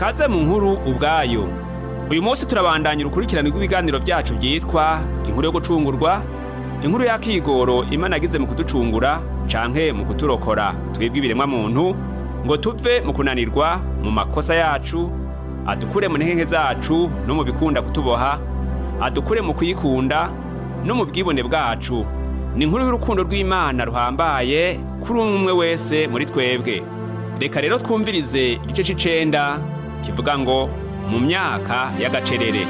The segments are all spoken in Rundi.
Kaze mu nkuru ubwayo. Uyu munsi turabandanya urukurikirane rw'ibiganiro byacu byitwa inkuru yo gucungurwa, inkuru y'akigoro Imana yagize mu kuducungura canke mu kuturokora twebwe ibiremwa muntu ngo tuve mu kunanirwa mu makosa yacu, adukure mu ntege zacu no mu bikunda kutuboha, adukure mu kwikunda no mu bwibone bwacu. Ni inkuru y'urukundo rw'Imana ruhambaye kuri umwe wese muri twebwe. Reka rero twumvirize igice c'icenda kivuga ngo mu myaka y'agacerere.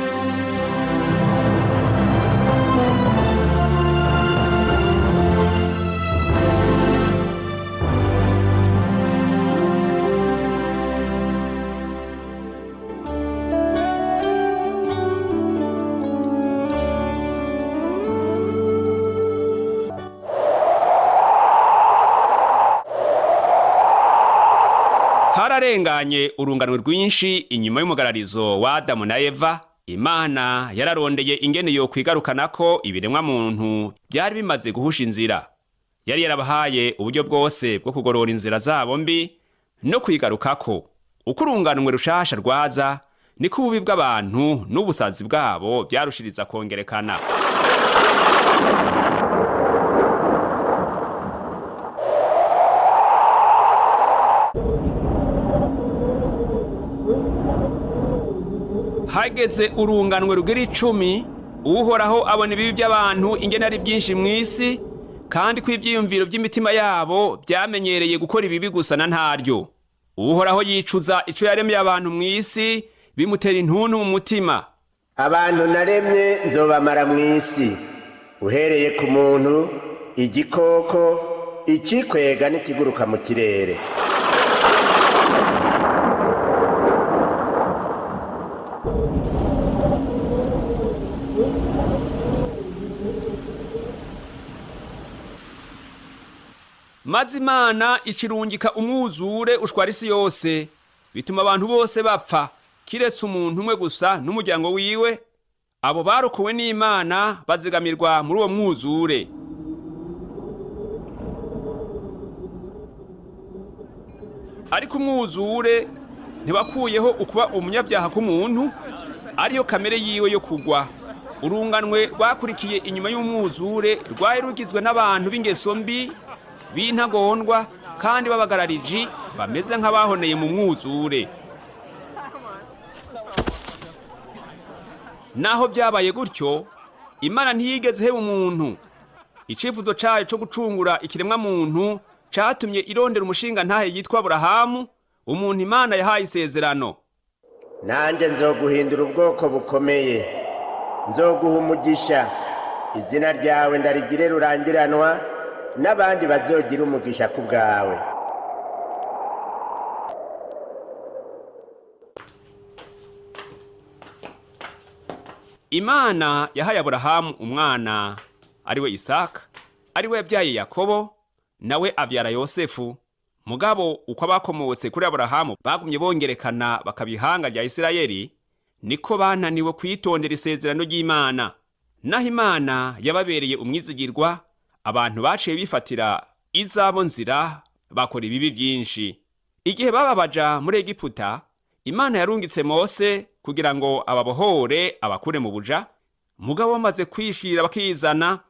Hararenganye urunganwe rwinshi inyuma y'umugararizo wa Adamu na Eva. Imana yararondeye ingene yo kwigarukanako ibiremwa muntu byari bimaze guhusha inzira. Yari yarabahaye uburyo bwose bwo kugorora inzira zabo mbi no kwigarukako. Uko urunganwe rushasha rwaza niko ububi bw'abantu n'ubusazi bwabo byarushiriza kongerekana. Hageze urunganwe rugira 10, Uhoraho abona ibibi by'abantu ingene ari byinshi mw'isi, kandi ko ivyiyumviro by'imitima yabo byamenyereye gukora ibibi gusa na ntaryo. Uhoraho yicuza ico yaremye abantu mw'isi, bimutera intuntu mu mutima. Abantu naremye nzobamara mw'isi, uhereye ku muntu, igikoko, ikikwega n'ikiguruka mu kirere. Maze Imana icirungika umwuzure ushwara isi yose, bituma abantu bose bapfa kiretse umuntu umwe gusa n'umuryango wiwe. Abo barokowe n'Imana bazigamirwa muri uwo mwuzure. Ariko umwuzure ntibakuyeho ukuba umunyavyaha k'umuntu, ariyo kamere yiwe yo kugwa. Urunganwe rwakurikiye inyuma y'umwuzure rwari rugizwe n'abantu b'ingeso mbi, b'intagondwa kandi babagarariji bameze nk'abahoneye mu mwuzure. Naho byabaye gutyo, Imana ntiyigeze iheba umuntu. Icifuzo cayo cyo gucungura ikiremwa muntu catumye irondera umushinga ntahe yitwa Aburahamu, umuntu Imana yahaye isezerano. Nanje nzoguhindura ubwoko bukomeye, nzoguha umugisha, izina ryawe ndarigire rurangiranwa, n'abandi bazogira umugisha ku bwawe. Imana yahaye Aburahamu umwana ariwe Isaka, ariwe yabyaye Yakobo, nawe avyara Yosefu. Mugabo uko abakomotse kuri Aburahamu bagumye bongerekana bakabihanga rya Isirayeli, niko bananiwe kwitondera isezerano ry'Imana. Naho Imana yababereye umwizigirwa, abantu baciye bifatira izabo nzira bakora ibibi byinshi. Igihe bababaja muri Egiputa, Imana yarungitse Mose kugira ngo ababohore abakure mu buja. Mugabo bamaze kwishira bakizana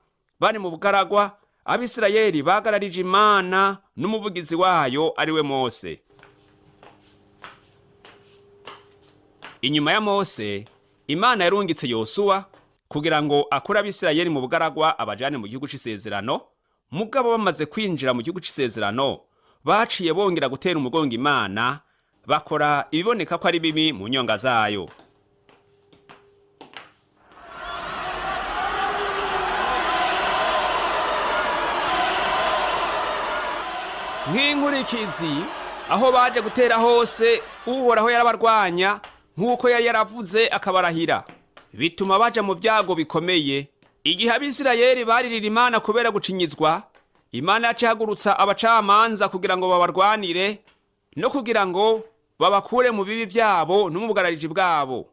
bari mu bugaragwa, Abisirayeli bagararije Imana n'umuvugizi wayo ariwe Mose. Inyuma ya Mose, Imana yarungitse Yosuwa kugira ngo akure Abisirayeli mu bugaragwa abajane mu gihugu c'isezerano. Mugabo bamaze kwinjira mu gihugu c'isezerano, baciye bongera gutera umugongo Imana, bakora ibiboneka ko ari bibi mu nyonga zayo. Nk'inkurikizi, aho baje gutera hose, Uhoraho yarabarwanya nk'uko yari yaravuze akabarahira, bituma baja mu vyago bikomeye. Igihe Abisirayeli baririra Imana kubera gucinyizwa, Imana yacihagurutsa abacamanza kugira ngo babarwanire no kugira ngo babakure mu bibi vyabo no mu bugarariji bwabo.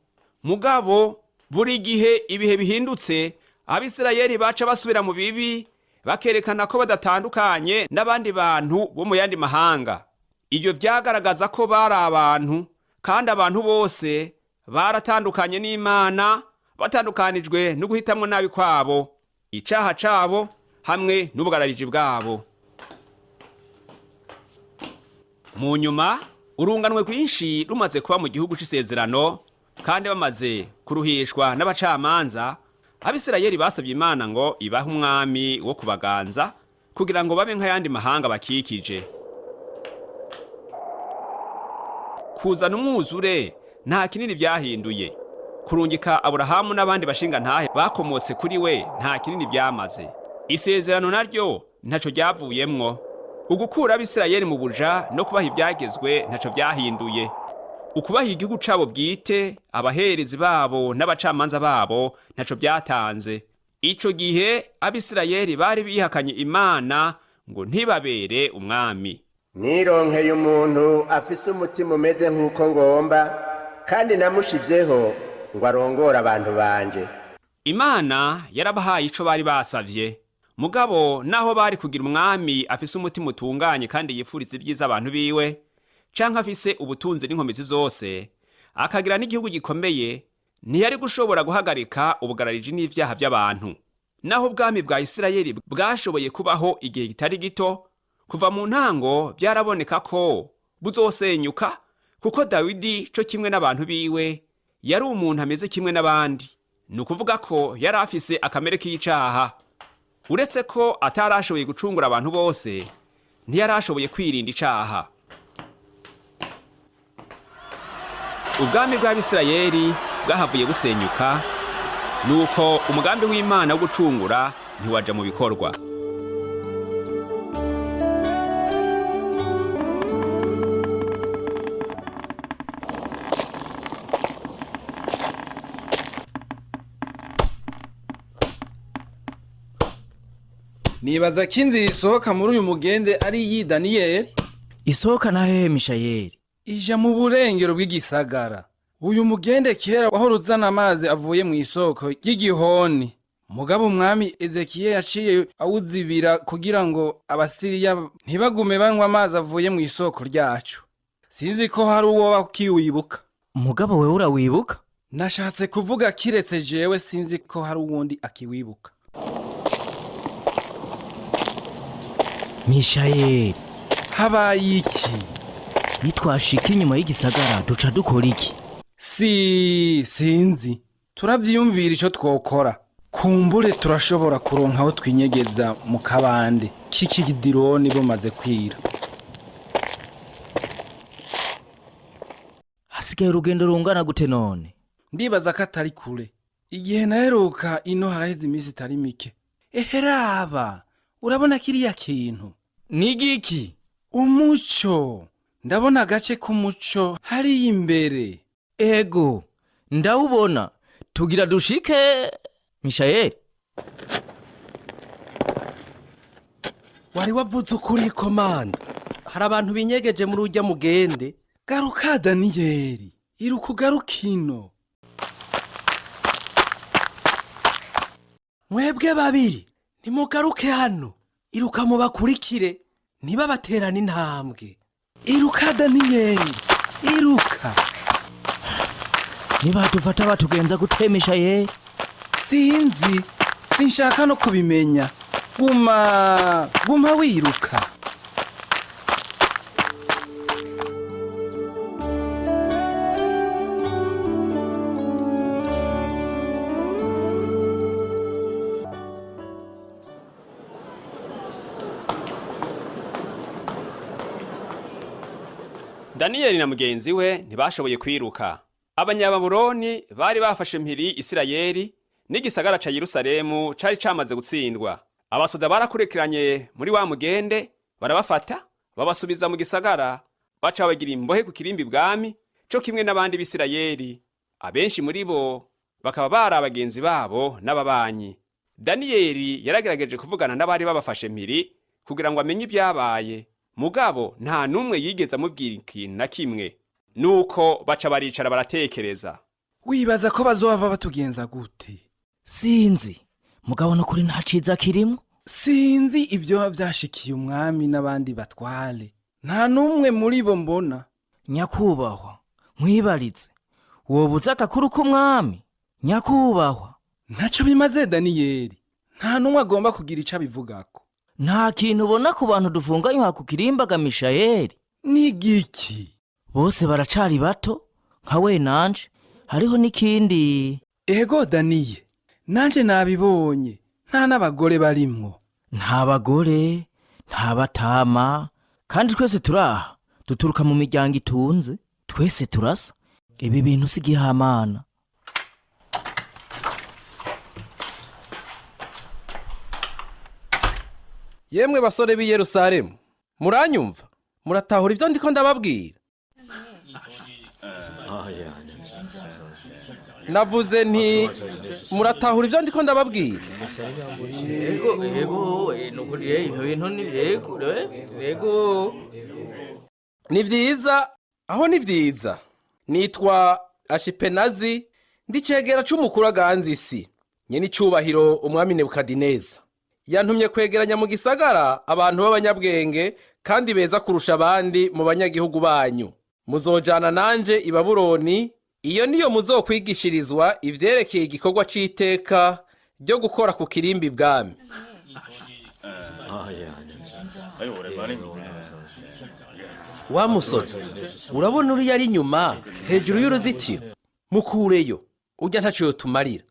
Mugabo buri gihe ibihe bihindutse, Abisirayeli baca basubira mu bibi, bakerekana ko badatandukanye n'abandi bantu bo mu yandi mahanga. Ibyo vyagaragaza ko bari abantu kandi abantu bose baratandukanye n'Imana, batandukanijwe no guhitamwo nabi kwabo, icaha cabo hamwe n'ubugarariji bwabo. Mu nyuma urunganwe rwinshi rumaze kuba mu gihugu c'isezerano kandi bamaze kuruhishwa n'abacamanza, Abisirayeli basabye Imana ngo ibahe umwami wo kubaganza kugira ngo babe nk'ayandi mahanga bakikije. Kuzana umwuzure nta kinini byahinduye. Kurungika Aburahamu n'abandi bashinga ntahe bakomotse kuri we nta kinini byamaze. Isezerano naryo ntaco ryavuyemwo. Ugukura Abisirayeli mu buja no kubaha ibyagezwe ntaco byahinduye. Ukubaha igihugu cabo bwite, abaherezi babo n'abacamanza babo ntaco byatanze. Ico gihe Abisirayeli bari bihakanye Imana ngo ntibabere umwami. Nironkeye umuntu afise umutima umeze nk'uko ngomba, kandi namushizeho ngo arongore abantu banje. Imana yarabahaye ico bari basavye. Mugabo naho bari kugira umwami afise umutima utunganye kandi yifuriza ibyiza abantu biwe, canke afise ubutunzi n'inkomezi zose, akagira n'igihugu gikomeye, ntiyari gushobora guhagarika ubugarariji n'ivyaha by'abantu. Naho ubwami bwa Isirayeli bwashoboye kubaho igihe kitari gito, kuva mu ntango byaraboneka ko buzosenyuka, kuko Dawidi co kimwe n'abantu biwe yari umuntu ameze kimwe n'abandi. Ni ukuvuga ko yari afise akamere k'icaha. Uretse ko atarashoboye gucungura abantu bose, ntiyarashoboye kwirinda icaha. Ubwami bw'Abisirayeli bwahavuye busenyuka, nuko umugambi w'Imana wo gucungura ntiwaja mu bikorwa. Nibaza ko inzira isohoka muri uyu mugende ari iyi Daniyeli. Isohoka na hehe Mishayeli? Ija mu burengero bw'igisagara. Uyu mugende kera wahora uzana amazi avuye mu isoko ry'igihoni. Mugabo umwami Ezekiel yaciye awuzibira kugira ngo Abasiriya ntibagume banywa amazi avuye mu isoko ryacu. Sinzi ko hari uwo bakiwibuka. Mugabo wewe urawibuka? Nashatse kuvuga kiretse jewe, sinzi ko hari uwundi akiwibuka. Mishayeli, habaye iki? nitwashika inyuma y'igisagara duca dukora iki? Sinzi. Turavyiyumvira ico twokora. Kumbure turashobora kuronka aho twinyegeza mu kabande k'ikidironi bumaze kwira. Hasigaye urugendo rungana gute none? Ndibaza ko atari kure. Igihe naheruka ino haraheze iminsi itari mike. Eheraba, urabona kiriya kintu? Nigiki? Umuco. Ndabona agace k'umuco hari imbere. Ego, ndawubona. Tugira dushike Mishayeli. Wari wavuze ukuri komanda. Hari abantu binyegeje muri urya mugende. Garuka Daniyeli, iruka ugarukino. Mwebwe babiri, nimugaruke hano. Iruka mubakurikire, ntibabaterane intambwe. Iruka Daniyeli, iruka. Niba dufata batugenza gutemisha ye? Sinzi, sinshaka no kubimenya. Guma wiruka. Daniyeli na mugenzi we ntibashoboye kwiruka. Abanyababuloni bari bafashe mpiri Isirayeli, n'igisagara ca Yerusalemu cari camaze gutsindwa. Abasoda barakurikiranye muri wa mugende, barabafata, babasubiza mu gisagara, baca bagira imbohe ku kirimbi bwami, co kimwe n'abandi b'Isirayeli. Abenshi muri bo bakaba bari abagenzi babo n'ababanyi. Daniyeli yaragerageje kuvugana n'abari babafashe mpiri kugira ngo amenye ibyabaye. Mugabo nta numwe yigeze amubwira ikintu na kimwe. Nuko baca baricara baratekereza. Wibaza ko bazova batugenza gute? Sinzi. Mugabo no kuri nta ciza kirimo? Sinzi ivyo vyashikiye umwami n'abandi batware. Nta numwe muri bo mbona. Nyakubahwa, mwibarize wobuze agakuru k'umwami nyakubahwa. ntaco bimaze Daniyeli, nta numwe agomba kugira ico abivugako. Nta kintu ubona ku bantu dufunganywa ku kirimbaga Mishayeli? N'igiki? Bose baracari bato nka we nanje. Hariho n'ikindi. Ego Daniye, nanje nabibonye, nta n'abagore barimwo. Nta bagore, nta batama, kandi twese turaha duturuka mu miryango itunze, twese turasa. Ibi bintu si gihamana. Yemwe basore b'i Yerusalemu, muranyumva? Muratahura ivyo ndiko ndababwira? Navuze nti muratahura ivyo ndiko ndababwira? Ni vyiza, aho ni vyiza. Nitwa Ashipenazi, ndi cegera c'umukuru aganza isi, nyene icubahiro umwami Nebukadineza. Yantumye kwegeranya mu gisagara abantu b'abanyabwenge kandi beza kurusha abandi mu banyagihugu banyu. Muzojana nanje i Babuloni, iyo niyo muzokwigishirizwa ivyerekeye igikorwa c'iteka ryo gukora ku kirimbi bwami. Wa musore, urabona uri yari nyuma hejuru y'uruzitiro? Mukureyo, urya ntaco yotumarira.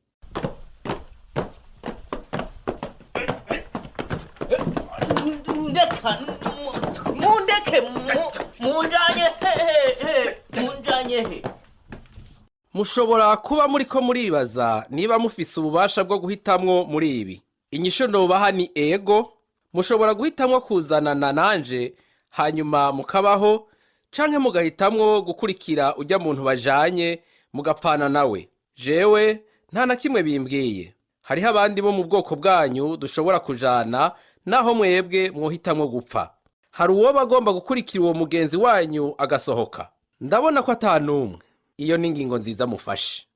Mushobora kuba muriko muribaza niba mufise ububasha bwo guhitamwo muri ibi. Inyisho nobaha ni ego. Mushobora guhitamwo kuzanana nanje hanyuma mukabaho, canke mugahitamwo gukurikira ujya muntu bajanye mugapfana nawe. Jewe nta na kimwe bimbwiye. Hariho abandi bo mu bwoko bwanyu dushobora kujana, naho mwebwe mwohitamwo gupfa. Hari uwo bagomba gukurikira uwo mugenzi wanyu agasohoka? Ndabona ko atanumwe. Iyo ni ingingo nziza mufashe.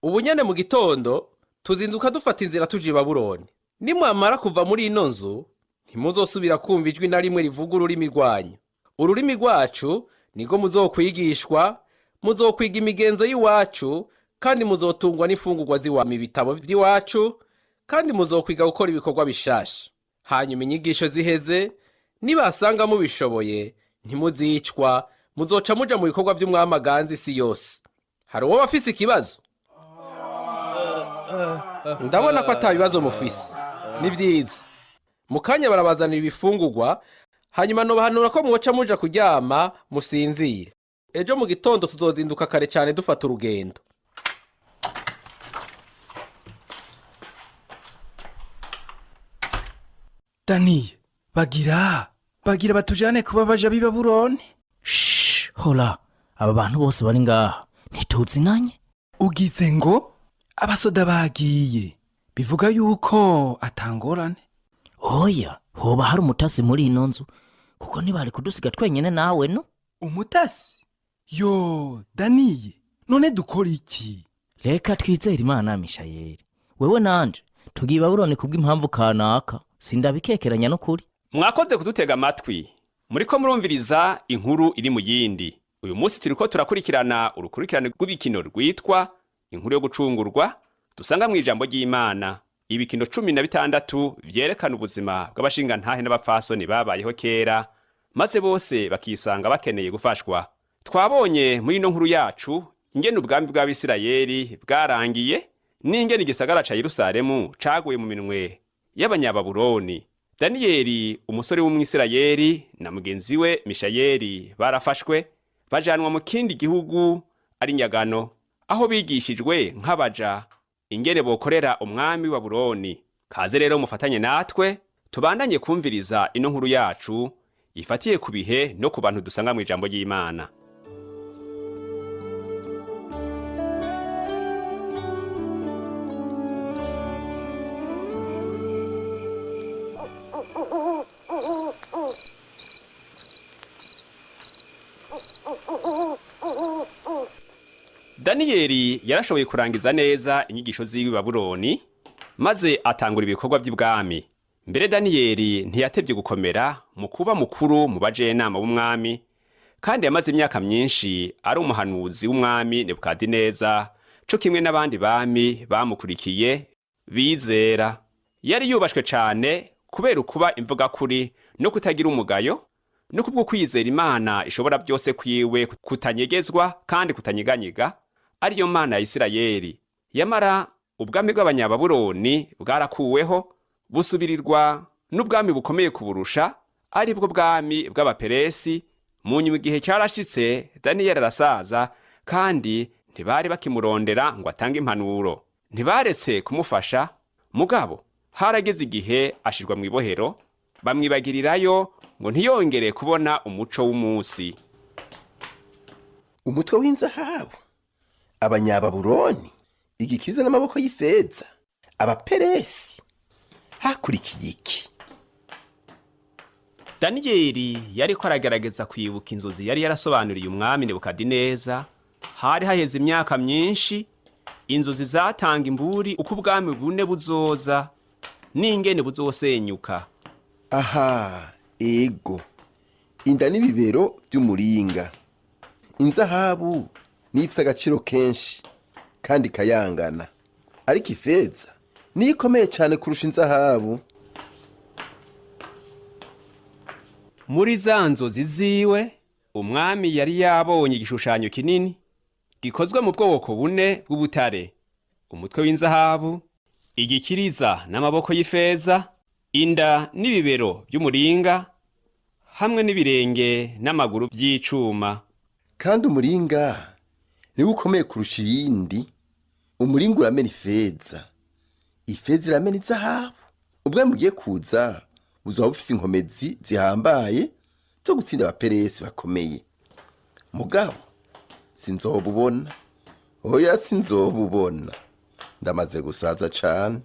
Ubu nyene mu gitondo tuzinduka dufata inzira tuje i Babuloni. Nimwamara kuva muri ino nzu, ntimuzosubira kumva ijwi na rimwe rivuga ururimi rwanyu. Ururimi rwacu nigo muzokwigishwa, muzokwiga imigenzo y'iwacu, kandi muzotungwa n'imfungurwa z'iwami ibitabo by'iwacu, kandi muzokwiga gukora ibikorwa bishasha. Hanyuma inyigisho ziheze, nibasanga mubishoboye, ntimuzicwa, muzoca muja mu bikorwa by'umwami aganza isi yose. Hari uwo bafise ikibazo? Ndabona ko atabibazo mufise. Ni vyiza. Mukanya barabazanira ibifungurwa, hanyuma nobahanura ko mwoca muja kuryama musinzire. Ejo mu gitondo tuzozinduka kare cyane dufata urugendo. Daniye, bagira batujane kuba baja b'i Babuloni. Shh, hola, aba bantu bose bari ngaha ntituzinanye. Ugize ngo abasoda bagiye, bivuga yuko atangorane. Oya, hoba hari umutasi muri ino nzu, kuko ntibari kudusiga twenyene nawe no. Umutasi? Yo, Daniye, none dukora iki? Reka twizere Imana Mishayeli. Wewe nanje tugiye Babuloni kubw'impamvu kanaka, sindabikekeranya no kuri. Mwakoze kudutega amatwi. Muriko murumviriza inkuru iri mu yindi. Uyu munsi turiko turakurikirana urukurikirane rw'ibikino rwitwa inkuru yo gucungurwa, dusanga mu ijambo ry'Imana. Ibikino 16 vyerekana ubuzima bw'abashingantahe n'abapfasoni babayeho kera, maze bose bakisanga bakeneye gufashwa. Twabonye muri ino nkuru yacu ingene ubwami bw'Abisirayeli bwarangiye, n'ingene igisagara ca Yerusalemu caguye mu minwe y'Abanyababuloni. Daniyeli, umusore w'Umwisirayeli, na mugenzi we Mishayeli barafashwe bajanwa mu kindi gihugu ari nyagano, aho bigishijwe nk'abaja ingene bokorera umwami wa Babuloni. Kaze rero mufatanye natwe tubandanye kumviriza ino nkuru yacu ifatiye ku bihe no ku bantu dusanga mu ijambo ry'Imana. Daniyeli yarashoboye kurangiza neza inyigisho z'iwi Babuloni, maze atangura ibikorwa by'ibwami. mbere daniyeli ntiyatevye gukomera mu kuba mukuru mu bajenama b'umwami, kandi yamaze imyaka myinshi ari umuhanuzi w'umwami Nebukadineza, co kimwe n'abandi bami bamukurikiye bizera. Yari yubashwe cane kubera ukuba imvuga kuri no kutagira umugayo, no kubwo kwizera Imana ishobora byose kwiwe kutanyegezwa kandi kutanyiganyiga, ariyo Mana ya Isirayeli. Yamara ubwami bw'Abanyababuloni bwarakuweho busubirirwa n'ubwami bukomeye kuburusha, ari bwo bwami bw'Abaperesi. Mu nyuma igihe cyarashitse, Daniyeli arasaza, kandi ntibari bakimurondera ngo atange impanuro. Ntibaretse kumufasha, mugabo harageze igihe ashirwa mu ibohero, bamwibagirirayo ngo ntiyongere kubona umuco w'umunsi. Umutwe w'inzahabu, Abanyababuloni, igikiza n'amaboko y'ifeza, Abaperesi, hakurikiye iki? Daniyeli yariko aragerageza kwibuka inzozi yari yarasobanuriye umwami Nebukadineza. Hari haheze imyaka myinshi, inzozi zatanga imburi uko ubwami bune buzoza n'ingene buzosenyuka. Aha, ego, inda n'ibibero by'umuringa. Inzahabu ni ifise agaciro kenshi kandi kayangana, ariko ifeza ni ikomeye cyane kurusha inzahabu. Muri za nzozi ziwe, umwami yari yabonye igishushanyo kinini gikozwe mu bwoko bune bw'ubutare: umutwe w'inzahabu, igikiriza n'amaboko y'ifeza, inda n'ibibero by'umuringa, hamwe n'ibirenge n'amaguru by'icuma. Kandi umuringa niwo ukomeye kurusha ibindi. Umuringa uramena ifeza, ifeza iramena inzahabu. Ubwami bugiye kuza buzoba bufise inkomezi zihambaye zo gutsinda Abaperesi bakomeye. Mugabo sinzobubona, oya sinzobubona, ndamaze gusaza cane.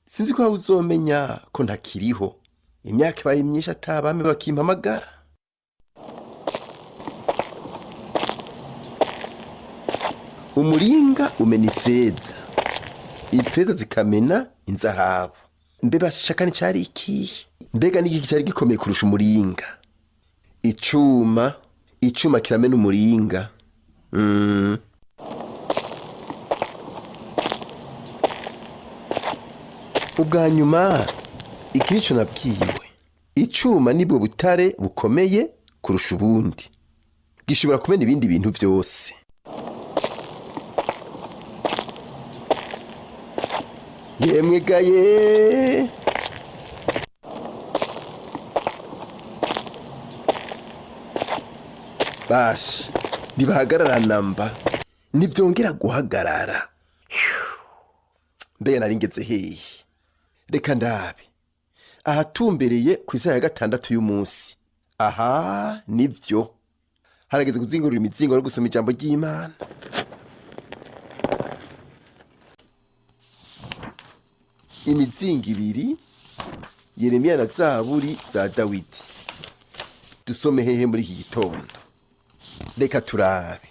Sinzi ko uzomenya ko ntakiriho. Imyaka ibaye myinshi atabami bakimpamagara. Umuringa umena ifeza, ifeza zikamena inzahabu. Mbe bashaka ni cari ikihe? Mbega n'igiki cari gikomeye kurusha umuringa? Icuma, icuma kiramena umuringa. Ubwa nyuma iki nico nabwiwe. Icuma nibwo butare bukomeye kurusha ubundi, gishobora kumena ibindi bintu vyose. Yemwe gaye, basha ntibahagarara namba, ntivyongera guhagarara. Mbega nari ngeze hehe? Reka ndabe ahatumbereye ku isaha ya 6 y'umunsi. Aha nivyo harageze kuzingurura imizingo no gusoma ijambo ry'Imana. Imizingo ibiri, Yeremiya na Zaburi za Dawidi. Dusome hehe muri iki gitondo? Reka turabe.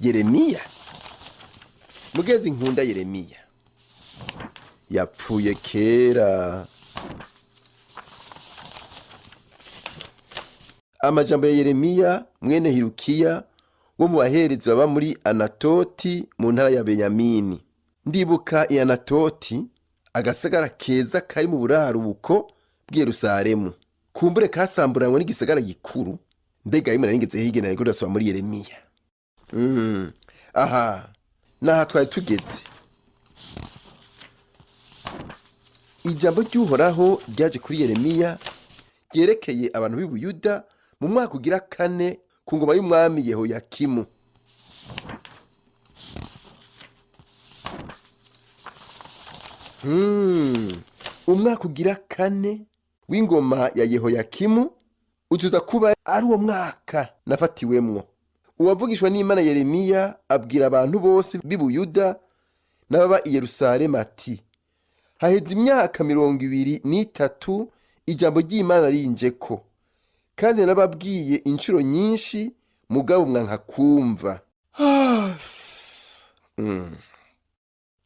Yeremiya, mugezi nkunda Yeremiya, yapfuye kera. Amajambo ya Yeremiya mwene Hirukiya wo mu baherezi baba muri Anatoti mu ntara ya Benyamini. Ndibuka i Anatoti, agasagara keza kari mu buraruko bw'i Yerusalemu. Kumbure kasamburanwe n'igisagara gikuru. Mbega Imana ningeze higena ariko ndasoma muri Yeremiya. Aha, naha twari tugeze. Ijambo ry'Uhoraho ryaje kuri Yeremiya ryerekeye abantu b'i Buyuda mu mwaka ugira 4 ku ngoma y'umwami Yehoyakimu. Umwaka ugira 4 w'ingoma ya Yehoyakimu utuza kuba ari uwo mwaka nafatiwemwo. Uwavugishwa n'Imana Yeremiya abwira abantu bose b'i Buyuda n'ababa i Yerusalemu ati: haheze imyaka 23 ijambo ry'Imana rinjeko, kandi nababwiye inshuro nyinshi, mugabo mwanka kumva.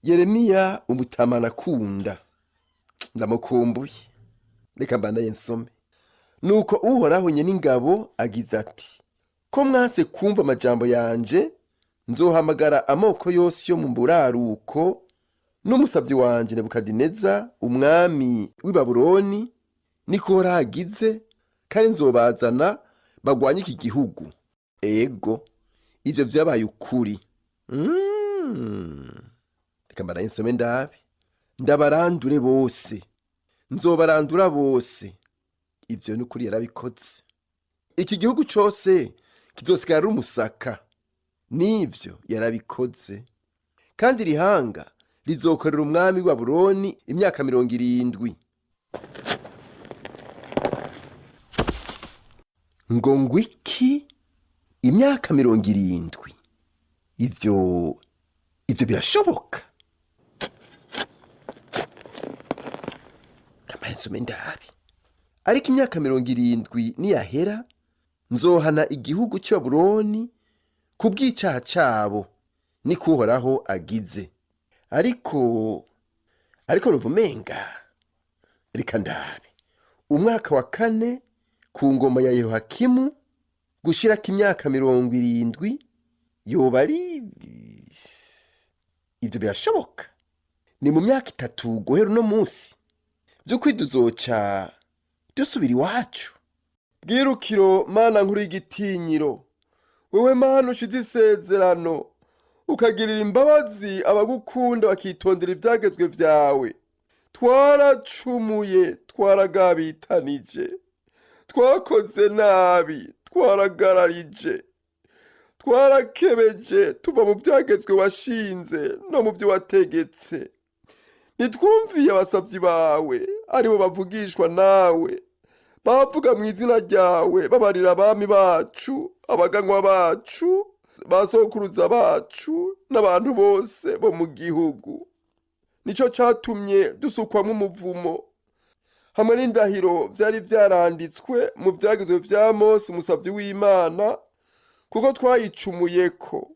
Yeremiya umutamana akunda ndamukumbuye reka mbanaye nsome. Nuko uhoraho nyene ingabo agize ati ko mwase kumva amajambo yanje nzohamagara amoko yose yo mu buraruko n'umusavyi wanje Nebukadineza umwami w'i Babuloni niko uhoraho agize, kandi nzobazana bagwanye iki gihugu. Ego ivyo vyabaye ukuri. Reka mbanaye nsome ndabe. Ndabarandure bose, nzobarandura bose. Ivyo n'ukuri yarabikoze. Iki gihugu cose kizosigara ari umusaka. Nivyo yarabikoze. Kandi rihanga rizokorera umwami wa Babuloni imyaka 70. Ngo ngwiki imyaka 70? Ivyo birashoboka? Kamansome ndabi. Ariko imyaka 70 niyahera nzohana igihugu cya Babuloni kubw'icaha cabo niko uhoraho agize. Ariko ruvumenga reka ndabe. Umwaka wa 4 ku ngoma ya Yehoyakimu gushirako imyaka 70 yoba ari ivyo birashoboka? Ni mu myaka 3 guhera uno munsi vy'ukuri tuzoca dusubira iwacu. Bwirukiro mana nkuru y'igitinyiro, wewe mana ushize isezerano ukagirira imbabazi abagukunda bakitondera ivyagezwe vyawe. Twaracumuye, twaragabitanije, twakoze nabi, twaragararije, twarakebeje tuva mu vyagezwe washinze no mu vyo wategetse. Nitwumviye abasavyi bawe aribo bavugishwa nawe, bavuga mu izina ryawe babarira abami bacu, abaganwa bacu, basokuruza bacu n'abantu bose bo mu gihugu. Nico catumye dusukwamwo umuvumo hamwe n'indahiro vyari vyaranditswe mu vyagezwe vya Mose umusavyi w'Imana, kuko twayicumuyeko.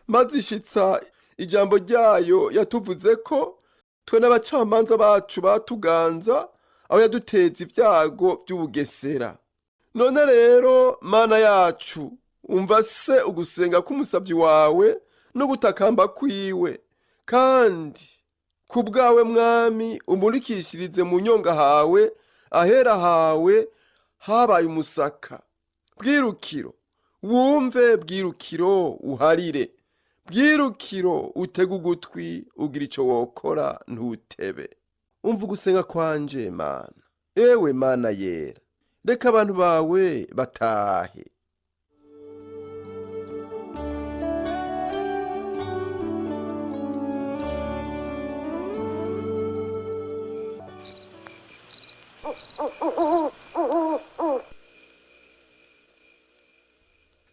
Maze ishitsa ijambo ryayo yatuvuze ko twe n'abacamanza bacu batuganza aho yaduteza ivyago vy'ubugesera. None rero mana yacu, umva se ugusenga k'umusavyi wawe no gutakamba kwiwe, kandi kubwawe mwami umurikishirize mu nyonga hawe ahera hawe habaye umusaka. Bwirukiro wumve, bwirukiro uharire, bwirukiro utega ugutwi ugira ico wokora ntutebe. Umva ugusenga kwanje mana, ewe mana yera, reka abantu bawe batahe.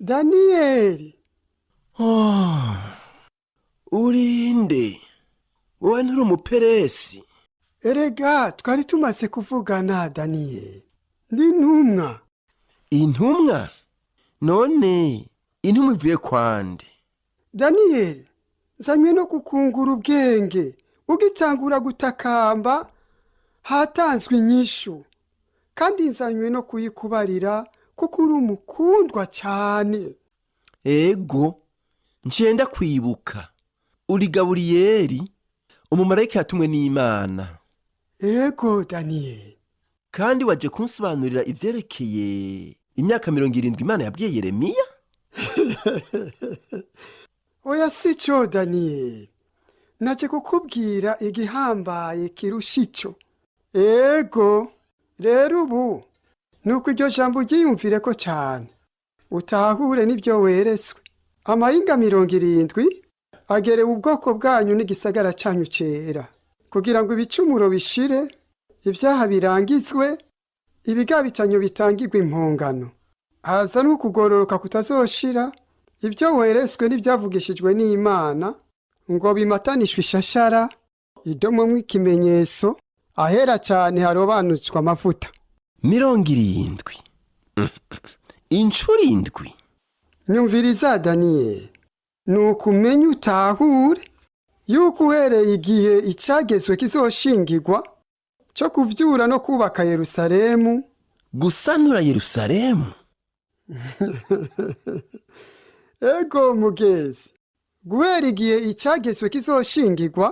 Daniyeli, Urinde wowe nturi umuperesi? erega twari tumaze kuvugana Daniyeli. Ndi intumwa. Intumwa? None intumwa ivuye kwande? Daniyeli, nzanywe no gukungura ubwenge. Ugitangura gutakamba hatanzwe inyishu, kandi nzanywe no kuyikubarira kuko uri umukundwa cyane. Ego ncenda kwibuka, uri Gaburiyeli umumarayika yatumwe n'Imana. Ego Daniyeli. Kandi waje kunsobanurira ivyerekeye imyaka 70 Imana yabwiye Yeremiya? Oya sico Daniyeli, naje kukubwira igihambaye kirusha ico. Ego rero ubu nuko iryo jambo ryiyumvire ko cyane utahure n'ibyo weretswe. Amahinga 70 agerewe ubwoko bwanyu n'igisagara cyanyu cera, kugira ngo ibicumuro bishire, ibyaha birangizwe, ibigabitanyo bitangirwe impongano, haza n'ukugororoka kutazoshira, ibyo weretswe n'ibyavugishijwe n'Imana ngo bimatanishwe ishashara, idomomwe ikimenyetso, ahera cyane harobanutswe amavuta. 70 incuro 7. Nyumviriza Daniyeli, nuko umenye utahure yuko uhereye igihe icagezwe kizoshingirwa cyo kuvyura no kubaka Yerusalemu. gusanura Yerusalemu? Ego mugenzi, guhera igihe icagezwe kizoshingirwa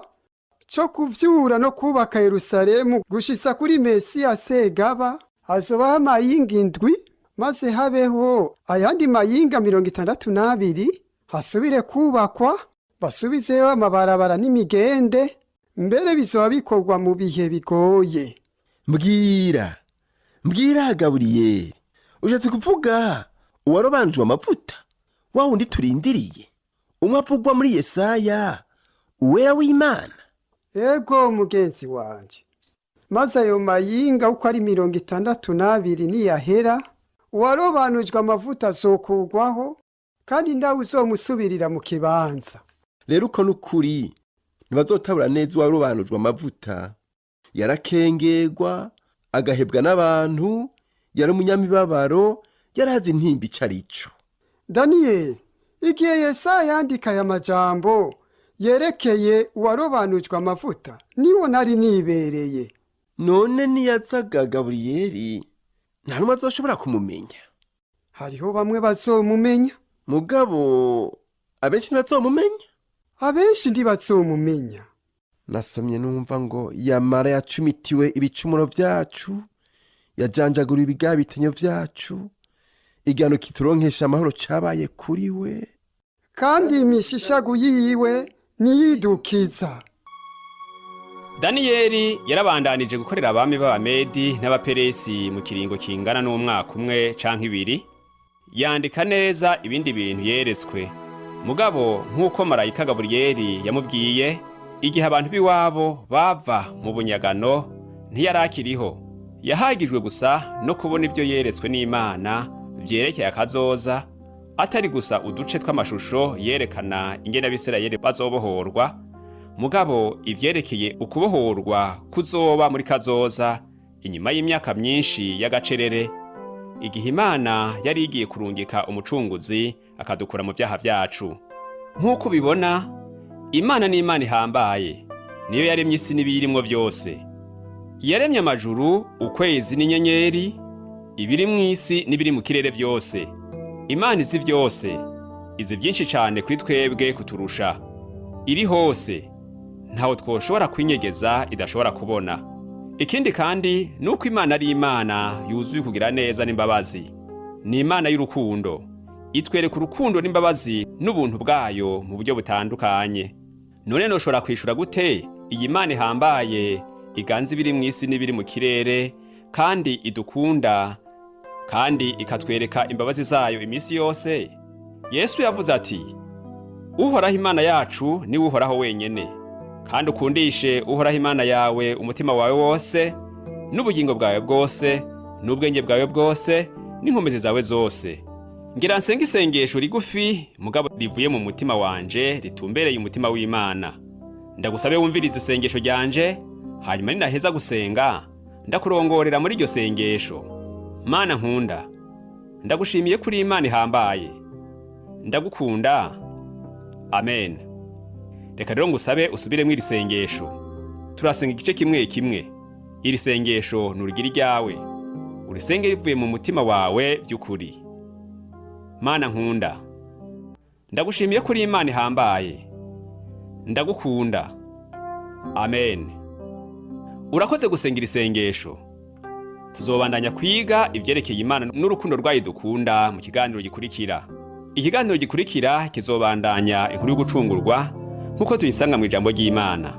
cyo kuvyura no kubaka Yerusalemu gushitsa kuri Mesiya Segaba, hazobaho amayinga 7, maze habeho ayandi mayinga 62, hasubire kubakwa, basubizeho amabarabara n'imigende, mbere bizoba bikorwa mu bihe bigoye. Mbwira Gaburiyeli, ushatse kuvuga uwarobanjwe amavuta, wa wundi turindiriye, umwe avugwa muri Yesaya, uwera w'Imana? Ego mugenzi wanje, maze ayo mayinga uko ari 62 niyahera, uwarobanujwe amavuta azokurwaho, kandi ndawe uzomusubirira mu kibanza. Rero uko n'ukuri ntibazotabura neza uwarobanujwe amavuta, yarakengerwa agahebwa n'abantu, yari umunyamibabaro, yarazi intimba ico arico. Daniyeli, igihe Yesaya yandika aya majambo yerekeye uwarobanujwe amavuta, niwo nari nibereye. None niyazaga Gaburiyeli, nta numwe azoshobora kumumenya? Hariho bamwe bazomumenya, mugabo abenshi ntibazomumenya. abenshi ntibazomumenya. Nasomye numva ngo yamara yacumitiwe ibicumuro vyacu, yajanjagura ibigabitanyo vyacu, igihano kituronkesha amahoro cabaye kuri we, kandi imishishagu yiwe niyidukiza. Daniyeli yarabandanije gukorera abami b'Abamedi n'Abaperesi mu kiringo kingana n'umwaka umwe canke 2, yandika neza ibindi bintu yeretswe. Mugabo nk'uko marayika Gaburiyeli yamubwiye, igihe abantu biwabo bava mu bunyagano ntiyarakiriho, yahagijwe gusa no kubona ibyo yeretswe n'Imana vyerekeye akazoza, atari gusa uduce tw'amashusho yerekana ingene Abisirayeli bazobohorwa, mugabo ivyerekeye ukubohorwa kuzoba muri kazoza inyuma y'imyaka myinshi y'agacerere, igihe Imana yari igiye kurungika umucunguzi akadukura mu vyaha vyacu. Nk'uko ubibona, Imana ni Imana ihambaye, niyo yaremye isi n'ibiyirimwo vyose. Yaremye amajuru, ukwezi n'inyenyeri, ibiri mw'isi n'ibiri mu kirere vyose. Imana izi vyose, izi vyinshi cane kuri twebwe kuturusha. Iri hose, ntaho twoshobora kwinyegeza idashobora kubona. Ikindi kandi nuko Imana ari Imana yuzuye kugira neza n'imbabazi. Ni Imana y'urukundo, itwereka urukundo n'imbabazi n'ubuntu bwayo mu buryo butandukanye. None noshobora kwishura gute iyi Imana ihambaye iganze ibiri mw'isi n'ibiri mu kirere, kandi idukunda, kandi ikatwereka imbabazi zayo imisi yose? Yesu yavuze ati, uhoraho Imana yacu ni uhoraho wenyene, kandi ukundishe uhoraho Imana yawe umutima wawe wose, n'ubugingo bwawe bwose, n'ubwenge bwawe bwose, n'inkomezi zawe zose. Ngira nsenga isengesho rigufi mugabo rivuye mu mutima wanje, ritumbereye umutima w'Imana. Ndagusabe wumvirize isengesho ryanje, hanyuma ninaheza gusenga ndakurongorera muri iryo sengesho. Mana nkunda, ndagushimiye kuri Imana ihambaye, ndagukunda. Amen. Reka rero ngusabe usubiremo iri sengesho. Turasenga igice kimwe kimwe. Iri sengesho nurigira iryawe, urisenge rivuye mu mutima wawe vy'ukuri. Mana nkunda, ndagushimiye kuri Imana ihambaye, ndagukunda. Amen. Urakoze gusenga iri sengesho. Tuzobandanya kwiga ivyerekeye Imana n'urukundo rwayo dukunda mu kiganiro gikurikira. Ikiganiro gikurikira kizobandanya inkuru yo gucungurwa nkuko tuyisanga mu ijambo ry'Imana.